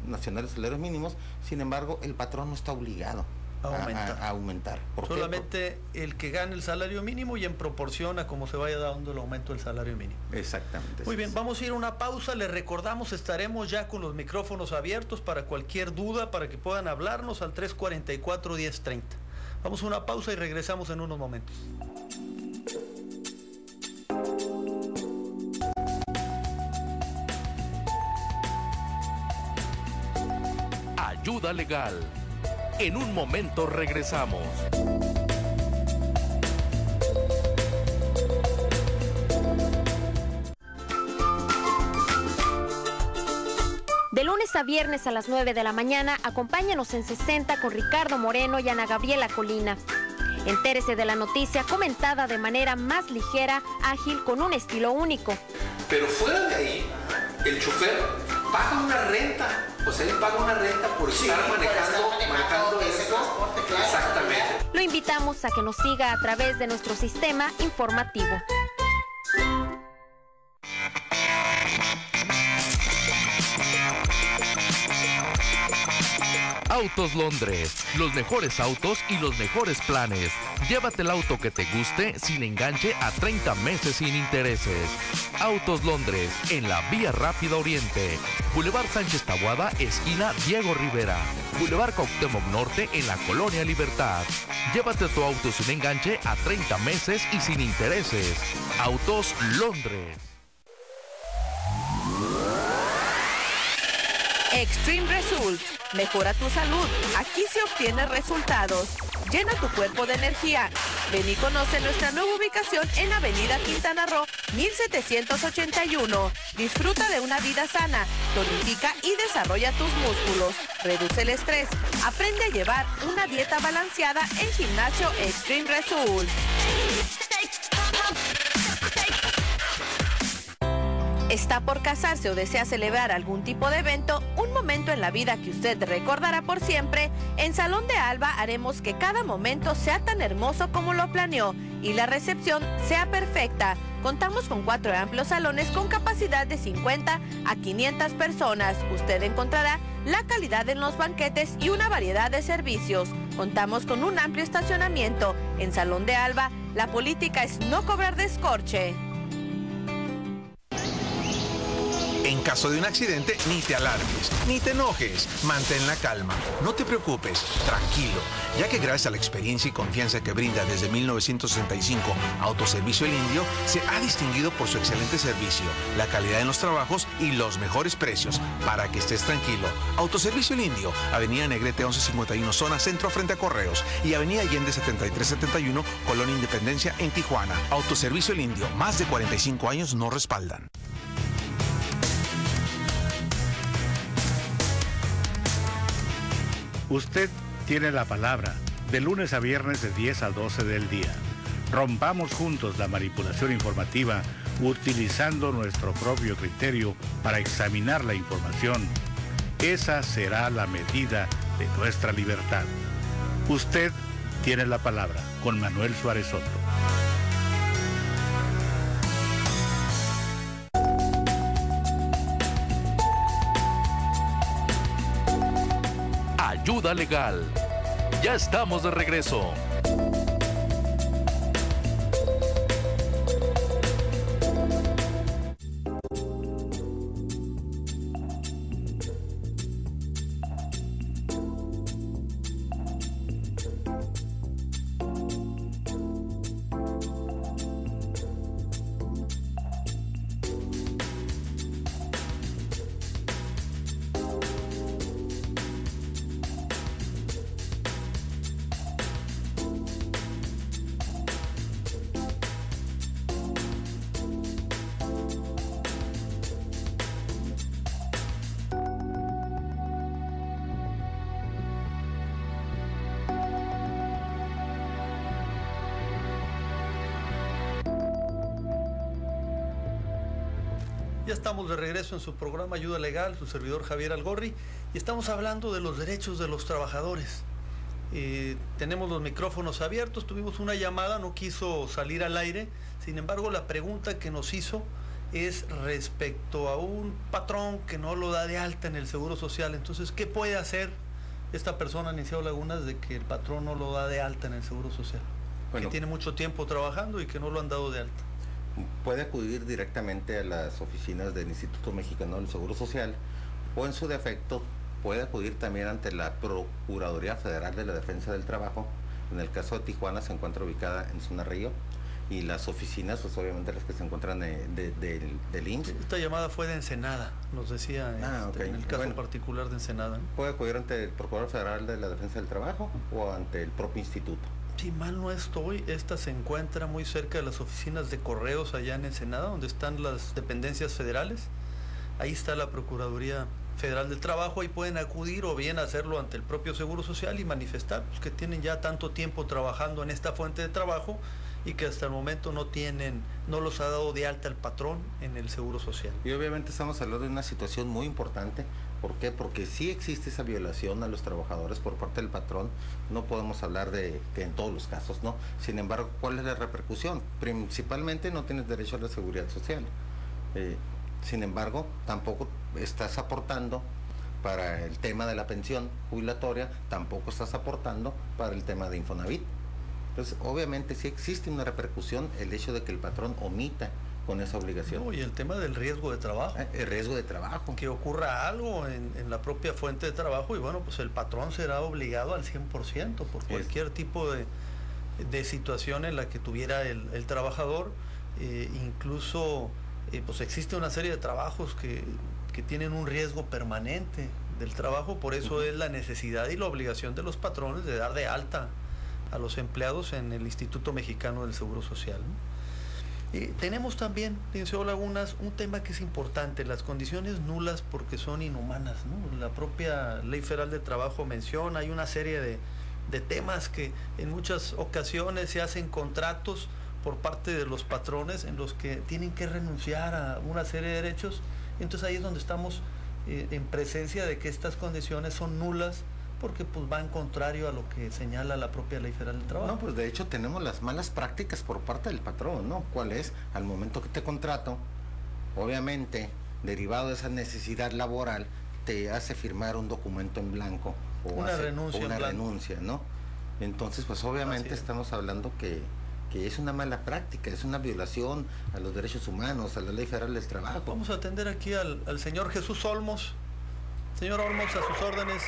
Speaker 2: Nacional de Salarios Mínimos. Sin embargo, el patrón no está obligado a aumentar.
Speaker 1: Solamente el que gane el salario mínimo y en proporción a cómo se vaya dando el aumento del salario mínimo.
Speaker 2: Exactamente.
Speaker 1: Muy bien, vamos a ir a una pausa. Les recordamos, estaremos ya con los micrófonos abiertos para cualquier duda, para que puedan hablarnos al 344-1030. Vamos a una pausa y regresamos en unos momentos.
Speaker 3: Ayuda legal. En un momento regresamos.
Speaker 8: De lunes a viernes a las 9 de la mañana, acompáñanos en 60 con Ricardo Moreno y Ana Gabriela Colina. Entérese de la noticia comentada de manera más ligera, ágil, con un estilo único.
Speaker 9: Pero fuera de ahí, el chofer paga una renta. O sea, él paga una renta por estar manejando eso. Exactamente.
Speaker 8: Lo invitamos a que nos siga a través de nuestro sistema informativo.
Speaker 3: Autos Londres, los mejores autos y los mejores planes. Llévate el auto que te guste sin enganche a 30 meses sin intereses. Autos Londres, en la Vía Rápida Oriente. Boulevard Sánchez Taboada, esquina Diego Rivera. Boulevard Cuauhtémoc Norte, en la Colonia Libertad. Llévate tu auto sin enganche a 30 meses y sin intereses. Autos Londres.
Speaker 4: Extreme Results. Mejora tu salud. Aquí se obtienen resultados. Llena tu cuerpo de energía. Ven y conoce nuestra nueva ubicación en Avenida Quintana Roo, 1781. Disfruta de una vida sana. Tonifica y desarrolla tus músculos. Reduce el estrés. Aprende a llevar una dieta balanceada en Gimnasio Extreme Results. ¿Está por casarse o desea celebrar algún tipo de evento? Un momento en la vida que usted recordará por siempre. En Salón de Alba haremos que cada momento sea tan hermoso como lo planeó y la recepción sea perfecta. Contamos con 4 amplios salones con capacidad de 50 a 500 personas. Usted encontrará la calidad en los banquetes y una variedad de servicios. Contamos con un amplio estacionamiento. En Salón de Alba, la política es no cobrar descorche.
Speaker 10: En caso de un accidente, ni te alarmes, ni te enojes, mantén la calma, no te preocupes, tranquilo, ya que gracias a la experiencia y confianza que brinda desde 1965 Autoservicio El Indio, se ha distinguido por su excelente servicio, la calidad en los trabajos y los mejores precios, para que estés tranquilo. Autoservicio El Indio, Avenida Negrete 1151, zona centro frente a Correos, y Avenida Allende 7371, Colonia Independencia en Tijuana. Autoservicio El Indio, más de 45 años nos respaldan.
Speaker 11: Usted tiene la palabra, de lunes a viernes de 10 a 12 del día. Rompamos juntos la manipulación informativa utilizando nuestro propio criterio para examinar la información. Esa será la medida de nuestra libertad. Usted tiene la palabra. con Manuel Suárez Soto.
Speaker 3: Ayuda legal. Ya estamos de regreso.
Speaker 1: Ya estamos de regreso en su programa Ayuda Legal, su servidor Javier Algorri, y estamos hablando de los derechos de los trabajadores. Tenemos los micrófonos abiertos, tuvimos una llamada, no quiso salir al aire, sin embargo la pregunta que nos hizo es respecto a un patrón que no lo da de alta en el Seguro Social. Entonces, ¿qué puede hacer esta persona, Niceo Lagunas, de que el patrón no lo da de alta en el Seguro Social? Bueno, que tiene mucho tiempo trabajando y que no lo han dado de alta.
Speaker 2: Puede acudir directamente a las oficinas del Instituto Mexicano del Seguro Social, o en su defecto puede acudir también ante la Procuraduría Federal de la Defensa del Trabajo. En el caso de Tijuana se encuentra ubicada en Zona Río, y las oficinas, pues obviamente las que se encuentran del IMSS.
Speaker 1: Esta llamada fue de Ensenada, nos decía, en el caso particular de Ensenada, ¿no?
Speaker 2: Puede acudir ante el Procurador Federal de la Defensa del Trabajo o ante el propio instituto.
Speaker 1: Si mal no estoy, esta se encuentra muy cerca de las oficinas de correos allá en Ensenada, donde están las dependencias federales. Ahí está la Procuraduría Federal del Trabajo, ahí pueden acudir o bien hacerlo ante el propio Seguro Social y manifestar pues, que tienen ya tanto tiempo trabajando en esta fuente de trabajo y que hasta el momento no los ha dado de alta el patrón en el Seguro Social.
Speaker 2: Y obviamente estamos hablando de una situación muy importante. ¿Por qué? Porque sí existe esa violación a los trabajadores por parte del patrón. No podemos hablar de que en todos los casos, ¿no? Sin embargo, ¿cuál es la repercusión? Principalmente no tienes derecho a la seguridad social. Sin embargo, tampoco estás aportando para el tema de la pensión jubilatoria, tampoco estás aportando para el tema de Infonavit. Entonces, obviamente sí existe una repercusión el hecho de que el patrón omita con esa obligación.
Speaker 1: No, y el tema del riesgo de trabajo.
Speaker 2: El riesgo de trabajo.
Speaker 1: Que ocurra algo en la propia fuente de trabajo y bueno, pues el patrón será obligado al 100% por cualquier tipo de situación en la que tuviera el trabajador. Incluso pues existe una serie de trabajos que tienen un riesgo permanente del trabajo, por eso es la necesidad y la obligación de los patrones de dar de alta a los empleados en el Instituto Mexicano del Seguro Social, ¿no? Tenemos también, Liceo Lagunas, un tema que es importante, las condiciones nulas porque son inhumanas, ¿no? La propia Ley Federal de Trabajo menciona, hay una serie de temas que en muchas ocasiones se hacen contratos por parte de los patrones en los que tienen que renunciar a una serie de derechos. Entonces ahí es donde estamos en presencia de que estas condiciones son nulas porque pues va en contrario a lo que señala la propia Ley Federal del Trabajo.
Speaker 2: No, pues de hecho tenemos las malas prácticas por parte del patrón, ¿no? ¿Cuál es? Al momento que te contrato, obviamente, derivado de esa necesidad laboral, te hace firmar un documento en blanco o
Speaker 1: una
Speaker 2: renuncia, ¿no? Entonces, pues obviamente estamos hablando que es una mala práctica, es una violación a los derechos humanos, a la Ley Federal del Trabajo.
Speaker 1: Vamos a atender aquí al señor Jesús Olmos. Señor Olmos, a sus órdenes.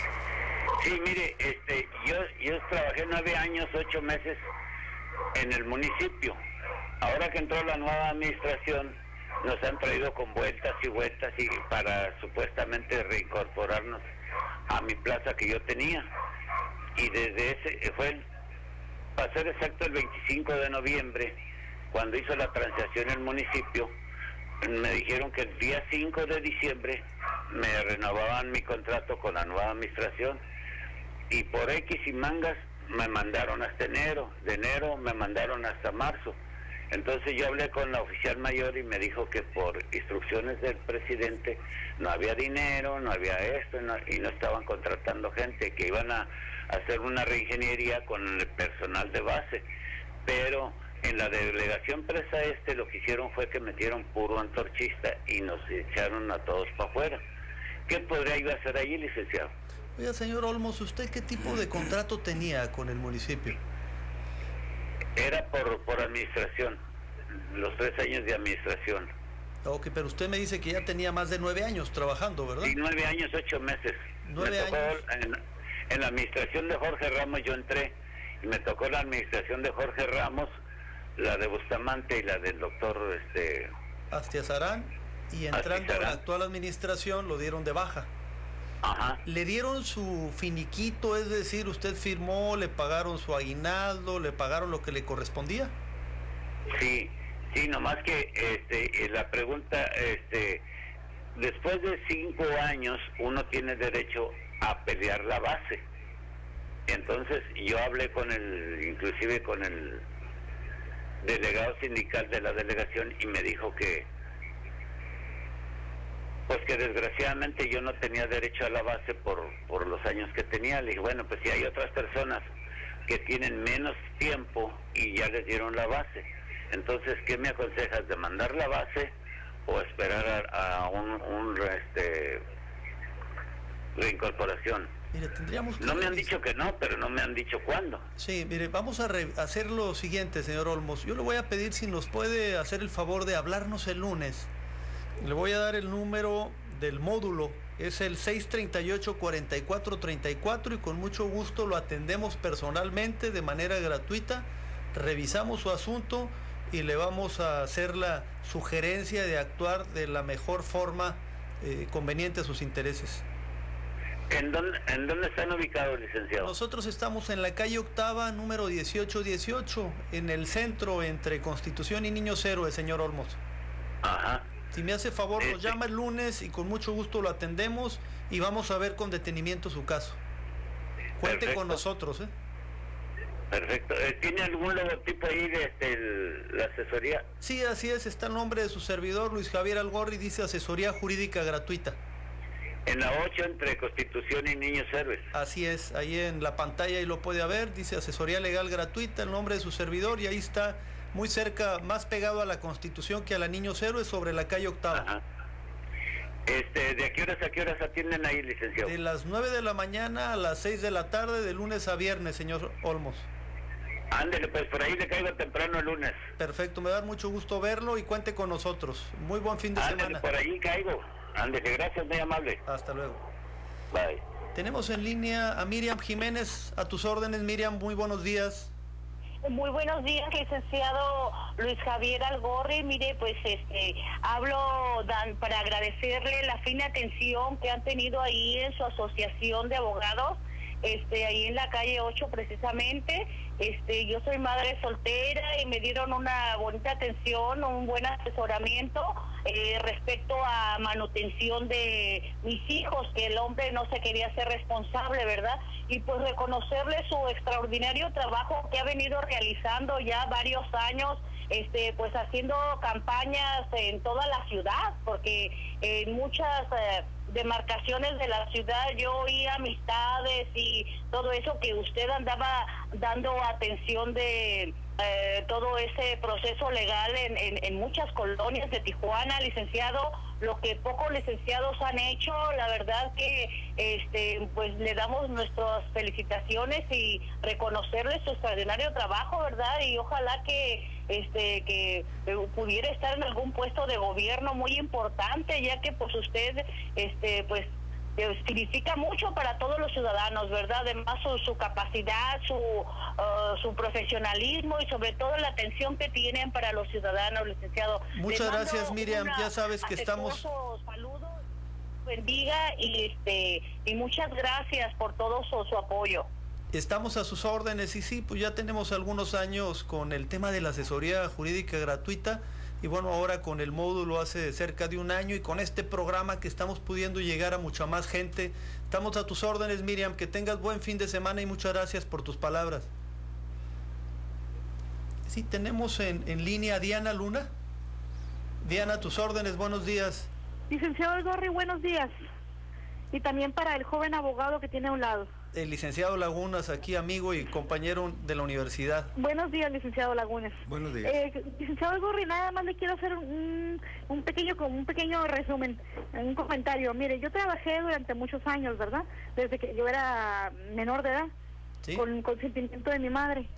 Speaker 12: Sí, mire, yo trabajé 9 años, 8 meses en el municipio. Ahora que entró la nueva administración, nos han traído con vueltas y vueltas y para supuestamente reincorporarnos a mi plaza que yo tenía. Y desde para ser exacto, el 25 de noviembre, cuando hizo la transacción el municipio, me dijeron que el día 5 de diciembre me renovaban mi contrato con la nueva administración. Y por X y mangas me mandaron hasta enero, de enero me mandaron hasta marzo. Entonces yo hablé con la oficial mayor y me dijo que por instrucciones del presidente no había dinero, no había esto, y no estaban contratando gente, que iban a hacer una reingeniería con el personal de base. pero en la delegación presa lo que hicieron fue que metieron puro antorchista y nos echaron a todos para afuera. ¿Qué podría yo hacer allí, licenciado?
Speaker 1: Oiga, señor Olmos, ¿usted qué tipo de contrato tenía con el municipio?
Speaker 12: Era por administración, los 3 años de administración.
Speaker 1: Ok, pero usted me dice que ya tenía más de 9 años trabajando, ¿verdad?
Speaker 12: Sí, 9 años, 8 meses.
Speaker 1: 9 años.
Speaker 12: En la administración de Jorge Ramos yo entré, y me tocó la administración de Jorge Ramos, la de Bustamante y la del doctor
Speaker 1: Astiazarán, y entrando a la actual administración lo dieron de baja.
Speaker 12: Ajá.
Speaker 1: ¿Le dieron su finiquito? Es decir, usted firmó, le pagaron su aguinaldo, le pagaron lo que le correspondía.
Speaker 12: Sí, nomás que la pregunta, después de 5 años uno tiene derecho a pelear la base. Entonces yo hablé inclusive con el delegado sindical de la delegación y me dijo que desgraciadamente yo no tenía derecho a la base por los años que tenía. Le dije, bueno, pues si hay otras personas que tienen menos tiempo y ya les dieron la base, entonces ¿qué me aconsejas? ¿De mandar la base o esperar a reincorporación?
Speaker 1: Mire, tendríamos que...
Speaker 12: No me han dicho que no, pero no me han dicho cuándo.
Speaker 1: Sí, mire, vamos a hacer lo siguiente, señor Olmos. Yo le voy a pedir si nos puede hacer el favor de hablarnos el lunes. Le voy a dar el número del módulo, es el 638-4434 y con mucho gusto lo atendemos personalmente de manera gratuita, revisamos su asunto y le vamos a hacer la sugerencia de actuar de la mejor forma conveniente a sus intereses.
Speaker 12: ¿En dónde están ubicados, licenciado?
Speaker 1: Nosotros estamos en la calle Octava, número 1818, en el centro entre Constitución y Niños Héroes, señor Olmos.
Speaker 12: Ajá.
Speaker 1: Si me hace favor, nos llama el lunes y con mucho gusto lo atendemos y vamos a ver con detenimiento su caso. Cuente
Speaker 12: Perfecto.
Speaker 1: con nosotros, ¿eh?
Speaker 12: Perfecto. ¿Tiene algún logotipo ahí de la asesoría?
Speaker 1: Sí, así es, está el nombre de su servidor, Luis Javier Algorri, dice asesoría jurídica gratuita.
Speaker 12: En la 8 entre Constitución y Niños Héroes.
Speaker 1: Así es, ahí en la pantalla ahí lo puede ver, dice asesoría legal gratuita, el nombre de su servidor y ahí está muy cerca, más pegado a la Constitución que a la Niños Héroes, sobre la calle Octava.
Speaker 12: Ajá. ¿De a qué horas atienden ahí, licenciado?
Speaker 1: De las 9 de la mañana a las 6 de la tarde, de lunes a viernes, señor Olmos.
Speaker 12: Ándele, pues por ahí le caigo temprano el lunes.
Speaker 1: Perfecto, me da mucho gusto verlo y cuente con nosotros. Muy buen fin de semana.
Speaker 12: Por ahí caigo. Ándele, gracias, muy amable.
Speaker 1: Hasta luego.
Speaker 12: Bye.
Speaker 1: Tenemos en línea a Miriam Jiménez, a tus órdenes. Miriam, muy buenos días.
Speaker 13: Muy buenos días, licenciado Luis Javier Algorri. Mire, pues hablo para agradecerle la fina atención que han tenido ahí en su asociación de abogados, ahí en la calle 8 precisamente. Yo soy madre soltera y me dieron una bonita atención, un buen asesoramiento respecto a manutención de mis hijos, que el hombre no se quería ser responsable, ¿verdad? Y pues reconocerle su extraordinario trabajo que ha venido realizando ya varios años, pues haciendo campañas en toda la ciudad, porque en muchas demarcaciones de la ciudad yo oía amistades y todo eso, que usted andaba dando atención de todo ese proceso legal en muchas colonias de Tijuana, licenciado. Lo que pocos licenciados han hecho, la verdad que pues le damos nuestras felicitaciones y reconocerle su extraordinario trabajo, ¿verdad? Y ojalá que pudiera estar en algún puesto de gobierno muy importante, ya que pues usted pues significa mucho para todos los ciudadanos, ¿verdad? Además su capacidad, su profesionalismo y sobre todo la atención que tienen para los ciudadanos, licenciado.
Speaker 1: Muchas gracias, Miriam. Ya sabes que estamos...
Speaker 13: Saludos, bendiga y muchas gracias por todo su apoyo.
Speaker 1: Estamos a sus órdenes y sí, pues ya tenemos algunos años con el tema de la asesoría jurídica gratuita. Y bueno, ahora con el módulo hace cerca de un año y con este programa que estamos pudiendo llegar a mucha más gente. Estamos a tus órdenes, Miriam, que tengas buen fin de semana y muchas gracias por tus palabras. Sí, tenemos en línea a Diana Luna. Diana, a tus órdenes, buenos días.
Speaker 14: Licenciado Algorri, buenos días. Y también para el joven abogado que tiene a un lado.
Speaker 1: el licenciado Lagunas, aquí amigo y compañero de la universidad.
Speaker 14: Buenos días, licenciado Lagunas.
Speaker 2: Buenos días.
Speaker 14: Licenciado Gorri, nada más le quiero hacer un pequeño resumen, un comentario. Mire, yo trabajé durante muchos años, ¿verdad? Desde que yo era menor de edad, ¿sí? Con consentimiento de mi madre.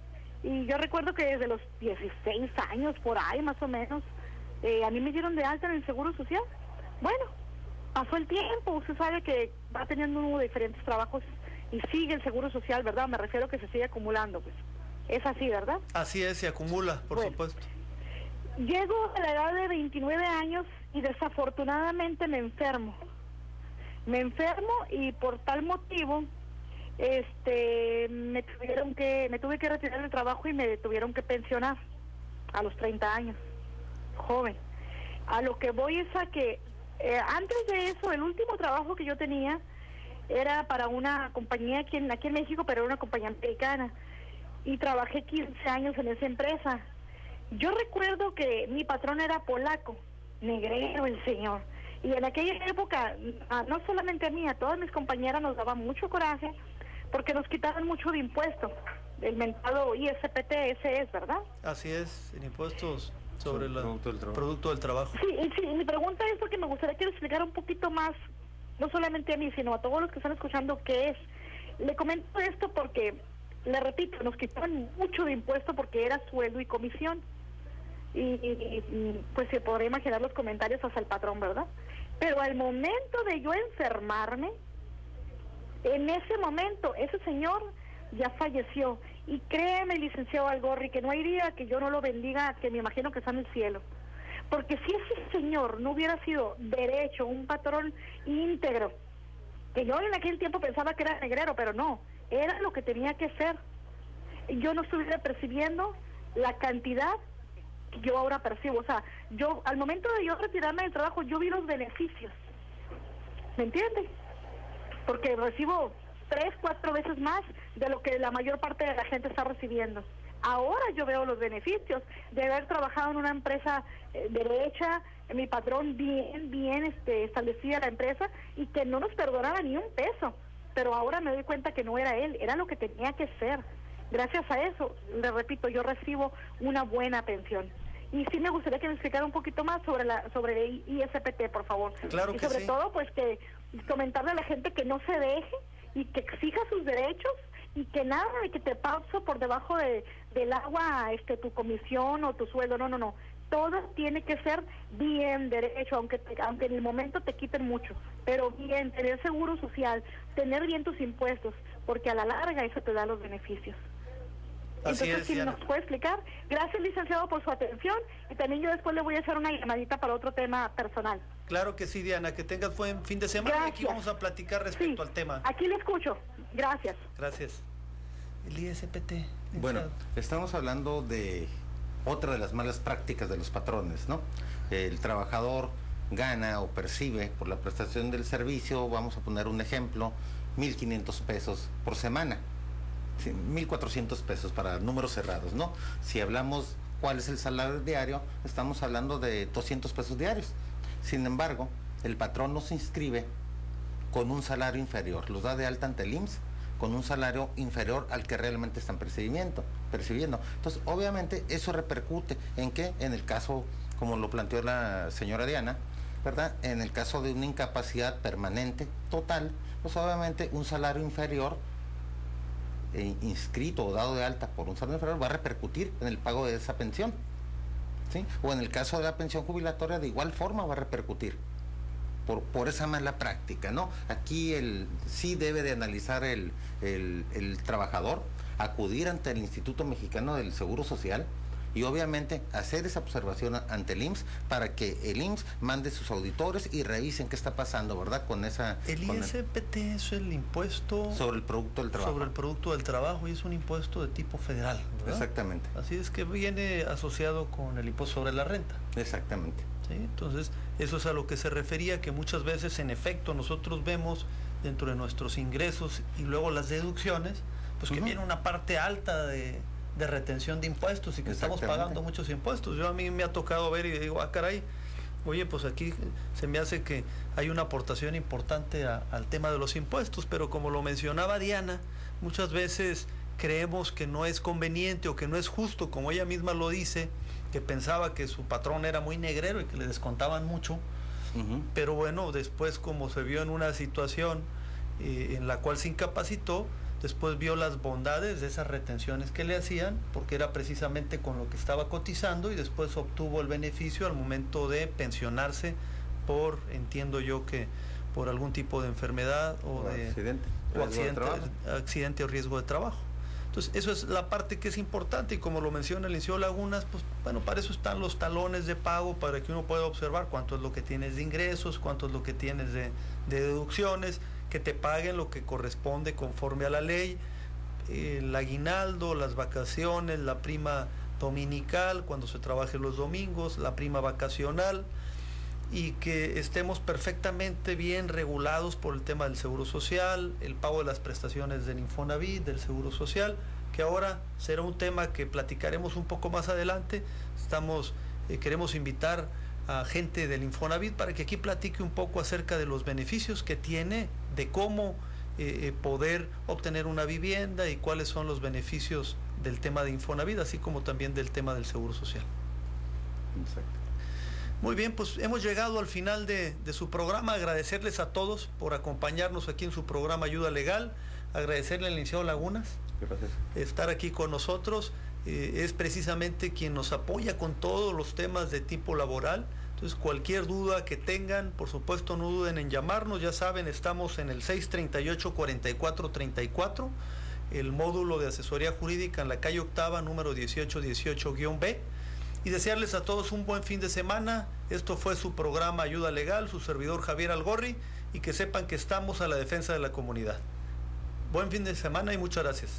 Speaker 14: Y yo recuerdo que desde los 16 años, por ahí más o menos, a mí me dieron de alta en el Seguro Social. Bueno, pasó el tiempo, usted sabe que va teniendo uno diferentes trabajos y sigue el Seguro Social, ¿verdad? Me refiero a que se sigue acumulando, pues. Es así, ¿verdad?
Speaker 1: Así es, se acumula, por supuesto.
Speaker 14: Llego a la edad de 29 años y desafortunadamente me enfermo. Me enfermo y por tal motivo me tuve que retirar del trabajo y me tuvieron que pensionar a los 30 años, joven. A lo que voy es a que antes de eso, el último trabajo que yo tenía era para una compañía aquí en México, pero era una compañía americana, y trabajé 15 años en esa empresa. Yo recuerdo que mi patrón era polaco, negrero el señor, y en aquella época, no solamente a mí, a todas mis compañeras nos daba mucho coraje, porque nos quitaban mucho de impuesto, el mentado ISPT, ese es, ¿verdad?
Speaker 1: Así es, en impuestos sobre el producto del trabajo.
Speaker 14: Sí, mi pregunta es porque me gustaría que le explicara un poquito más, no solamente a mí, sino a todos los que están escuchando, qué es. Le comento esto porque, le repito, nos quitaban mucho de impuesto porque era sueldo y comisión. Y pues se podrá imaginar los comentarios hacia el patrón, ¿verdad? Pero al momento de yo enfermarme, en ese momento, ese señor ya falleció. Y créeme, licenciado Algorri, que no hay día que yo no lo bendiga, que me imagino que está en el cielo. Porque si ese señor no hubiera sido derecho, un patrón íntegro, que yo en aquel tiempo pensaba que era negrero, pero no, era lo que tenía que ser, yo no estuviera percibiendo la cantidad que yo ahora percibo. O sea, yo al momento de yo retirarme del trabajo, yo vi los beneficios, ¿me entiende? Porque recibo 3, 4 veces más de lo que la mayor parte de la gente está recibiendo. Ahora yo veo los beneficios de haber trabajado en una empresa derecha, mi patrón bien establecida la empresa, y que no nos perdonaba ni un peso. Pero ahora me doy cuenta que no era él, era lo que tenía que ser. Gracias a eso, le repito, yo recibo una buena pensión. Y sí me gustaría que me explicara un poquito más sobre el ISPT, por favor.
Speaker 1: Claro que
Speaker 14: y sobre
Speaker 1: sí.
Speaker 14: todo, pues que comentarle a la gente que no se deje y que exija sus derechos, y que nada de que te paso por debajo del agua tu comisión o tu sueldo. No. Todo tiene que ser bien derecho, aunque en el momento te quiten mucho, pero bien, tener seguro social, tener bien tus impuestos, porque a la larga eso te da los beneficios.
Speaker 1: Así
Speaker 14: Entonces,
Speaker 1: es,
Speaker 14: si
Speaker 1: Diana.
Speaker 14: nos puede explicar. Gracias, licenciado, por su atención, y también yo después le voy a hacer una llamadita para otro tema personal.
Speaker 1: Claro que sí, Diana, que tengas buen fin de semana.
Speaker 14: Gracias.
Speaker 1: Aquí vamos a platicar respecto al tema.
Speaker 14: Aquí le escucho. Gracias.
Speaker 1: Gracias. El ISPT.
Speaker 2: Bueno, estamos hablando de otra de las malas prácticas de los patrones, ¿no? El trabajador gana o percibe por la prestación del servicio, vamos a poner un ejemplo, 1,500 pesos por semana. Sí, 1,400 pesos para números cerrados, ¿no? Si hablamos cuál es el salario diario, estamos hablando de 200 pesos diarios. Sin embargo, el patrón nos inscribe con un salario inferior, los da de alta ante el IMSS con un salario inferior al que realmente están percibiendo. Entonces, obviamente, eso repercute en qué, en el caso, como lo planteó la señora Diana, ¿verdad? En el caso de una incapacidad permanente total, pues obviamente un salario inferior inscrito o dado de alta por un salario inferior va a repercutir en el pago de esa pensión, ¿sí? O en el caso de la pensión jubilatoria, de igual forma va a repercutir por esa mala práctica, ¿no? Aquí sí debe de analizar el trabajador, acudir ante el Instituto Mexicano del Seguro Social y obviamente hacer esa observación ante el IMSS para que el IMSS mande sus auditores y revisen qué está pasando, ¿verdad?
Speaker 1: El ISPT es el impuesto
Speaker 2: sobre el producto del trabajo.
Speaker 1: Sobre el producto del trabajo, y es un impuesto de tipo federal, ¿verdad?
Speaker 2: Exactamente.
Speaker 1: Así es que viene asociado con el impuesto sobre la renta.
Speaker 2: Exactamente.
Speaker 1: ¿Sí? Entonces, eso es a lo que se refería, que muchas veces en efecto nosotros vemos dentro de nuestros ingresos y luego las deducciones, pues que viene una parte alta de retención de impuestos y que estamos pagando muchos impuestos. A mí me ha tocado ver y digo, caray, Oye, pues aquí se me hace que hay una aportación importante al tema de los impuestos, pero como lo mencionaba Diana, muchas veces creemos que no es conveniente o que no es justo, como ella misma lo dice, que pensaba que su patrón era muy negrero y que le descontaban mucho, pero bueno, después como se vio en una situación en la cual se incapacitó, después vio las bondades de esas retenciones que le hacían, porque era precisamente con lo que estaba cotizando, y después obtuvo el beneficio al momento de pensionarse por, entiendo yo que por algún tipo de enfermedad o de accidente o riesgo de trabajo. Entonces, eso es la parte que es importante, y como lo menciona el licenciado Lagunas, pues bueno, para eso están los talones de pago, para que uno pueda observar cuánto es lo que tienes de ingresos, cuánto es lo que tienes de deducciones, que te paguen lo que corresponde conforme a la ley, el aguinaldo, las vacaciones, la prima dominical cuando se trabaje los domingos, la prima vacacional, y que estemos perfectamente bien regulados por el tema del Seguro Social, el pago de las prestaciones del Infonavit, del Seguro Social, que ahora será un tema que platicaremos un poco más adelante. Queremos invitar a gente del Infonavit para que aquí platique un poco acerca de los beneficios que tiene, de cómo poder obtener una vivienda y cuáles son los beneficios del tema de Infonavit, así como también del tema del Seguro Social.
Speaker 2: Exacto.
Speaker 1: Muy bien, pues hemos llegado al final de su programa. Agradecerles a todos por acompañarnos aquí en su programa Ayuda Legal. Agradecerle al licenciado Lagunas estar aquí con nosotros. Es precisamente quien nos apoya con todos los temas de tipo laboral. Entonces, cualquier duda que tengan, por supuesto, no duden en llamarnos. Ya saben, estamos en el 638-4434, el módulo de asesoría jurídica en la calle Octava, número 1818-B. Y desearles a todos un buen fin de semana. Esto fue su programa Ayuda Legal, su servidor Javier Algorri, y que sepan que estamos a la defensa de la comunidad. Buen fin de semana y muchas gracias.